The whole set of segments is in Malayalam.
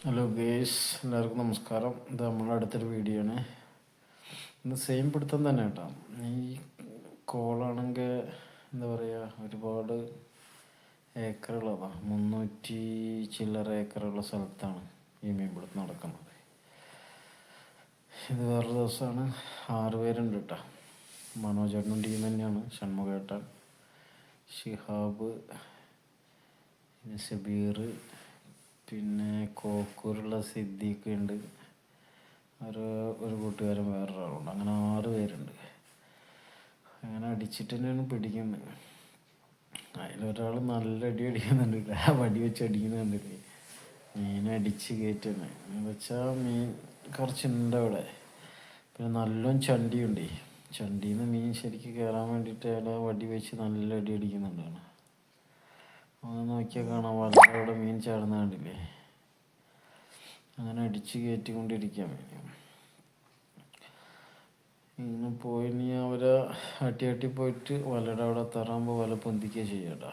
ഹലോ ഗേസ്, എല്ലാവർക്കും നമസ്കാരം. ഇത് നമ്മളെ അടുത്തൊരു വീഡിയോ ആണ്. ഇന്ന് സെയിം പിടുത്തം തന്നെ കേട്ടോ. ഈ കോളാണെങ്കിൽ എന്താ പറയുക, ഒരുപാട് ഏക്കറുള്ളതാണ്. 300 ചില്ലറ ഏക്കറുള്ള സ്ഥലത്താണ് ഈ മീൻപിടുത്തം നടക്കുന്നത്. ഇത് വേറൊരു ദിവസമാണ്. 6 പേരുണ്ട് കേട്ടോ. മനോജേട്ടനും ടീം തന്നെയാണ്. ഷൺമുഖേട്ടൻ, ഷിഹാബ്, ഷബീർ, പിന്നെ കോക്കൂരുള്ള സിദ്ദീഖ് ഉണ്ട്. ഒരു കൂട്ടുകാരൻ വേറൊരാളുണ്ട്. അങ്ങനെ 6 പേരുണ്ട്. അങ്ങനെ അടിച്ചിട്ട് തന്നെയാണ് പിടിക്കുന്നത്. അതിലൊരാൾ നല്ല അടി അടിക്കുന്നുണ്ട്. ആ വടി വെച്ച് അടിക്കുന്നുണ്ട്. മീനടിച്ച് കയറ്റുന്നത് എന്ന് വെച്ചാൽ മീൻ കുറച്ചുണ്ട് അവിടെ. പിന്നെ നല്ലോണം ചണ്ടിയുണ്ട്. ചണ്ടിയിൽ നിന്ന് മീൻ ശരിക്കും കയറാൻ വേണ്ടിയിട്ട് അയാൾ വടി വെച്ച് നല്ല അടി അടിക്കുന്നുണ്ടാണ്. അത് നോക്കിയാൽ കാണാം, വല്ലവിടെ മീൻ ചാടുന്ന കണ്ടില്ലേ. അങ്ങനെ അടിച്ച് കയറ്റിക്കൊണ്ടിരിക്കാൻ വേണ്ടി ഇങ്ങനെ പോയി. നീ അവരെ അട്ടി പോയിട്ട് വലയുടെ അവിടെ എത്താറാകുമ്പോൾ വല പൊന്തിക്കുക ചെയ്യട്ടാ.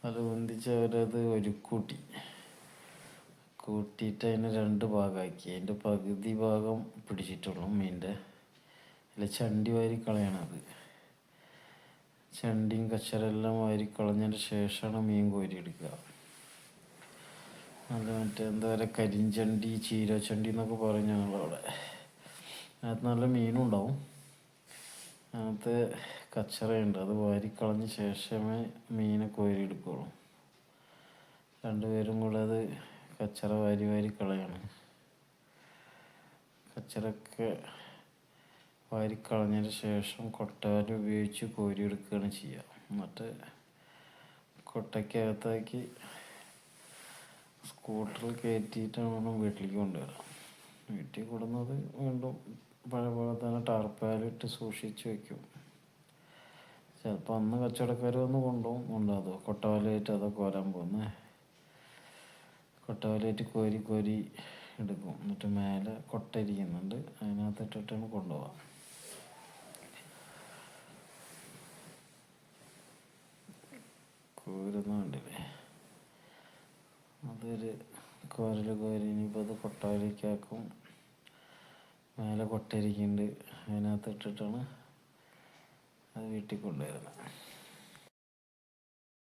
വല പൊന്തിച്ച് അവരത് ഒരു കൂട്ടിയിട്ട് അതിനെ 2 ഭാഗമാക്കി. അതിൻ്റെ പകുതി ഭാഗം പിടിച്ചിട്ടുള്ളൂ മീനിൻ്റെ. അല്ല, ചണ്ടി വാരി കളയണത്. ചണ്ടിയും കച്ചരെല്ലാം വാരി കളഞ്ഞതിന് ശേഷമാണ് മീൻ കോരിയെടുക്കുക. അത് എന്താ പറയുക, കരിഞ്ചണ്ടി, ചീരച്ചണ്ടി എന്നൊക്കെ പറയും ഞങ്ങളവിടെ. അതിനകത്ത് നല്ല മീനും ഉണ്ടാവും. അതിനകത്ത് കച്ചറയുണ്ട്. അത് വാരിക്കളഞ്ഞ ശേഷമേ മീനെ കോരിയെടുക്കുള്ളൂ. 2 പേരും കൂടെ അത് കച്ചറ വാരി കളയാണ്. കച്ചറൊക്കെ വാരിക്കളഞ്ഞതിന് ശേഷം കൊട്ടവല ഉപയോഗിച്ച് കോരിയെടുക്കുകയാണ് ചെയ്യുക. എന്നിട്ട് കൊട്ടയ്ക്കകത്താക്കി സ്കൂട്ടറിൽ കയറ്റിയിട്ടാണ് വീട്ടിലേക്ക് കൊണ്ടുവരാം. വീട്ടിൽ കൊടുന്നത് വീണ്ടും പഴയ തന്നെ ടാർപ്പാലിട്ട് സൂക്ഷിച്ച് വയ്ക്കും. ചിലപ്പോൾ അന്ന് കച്ചവടക്കാർ വന്ന് കൊണ്ടാതോ കൊട്ടവലയായിട്ട് അതൊക്കെ കോരാൻ പോകുന്നത്. കൊട്ടവലയായിട്ട് കോരി എടുക്കും. എന്നിട്ട് മേലെ കൊട്ട ഇരിക്കുന്നുണ്ട്, അതിനകത്തിട്ടിട്ടാണ് കൊണ്ടുപോകാം. കോരുന്ന കണ്ടില്ലേ, അതൊരു കോരി ഇനിയിപ്പോൾ അത് കൊട്ടവലയ്ക്കാക്കും. മേലെ കൊട്ടയിരിക്കുന്നുണ്ട്, അതിനകത്ത് ഇട്ടിട്ടാണ് അത് വീട്ടിൽ കൊണ്ടുവരുന്നത്.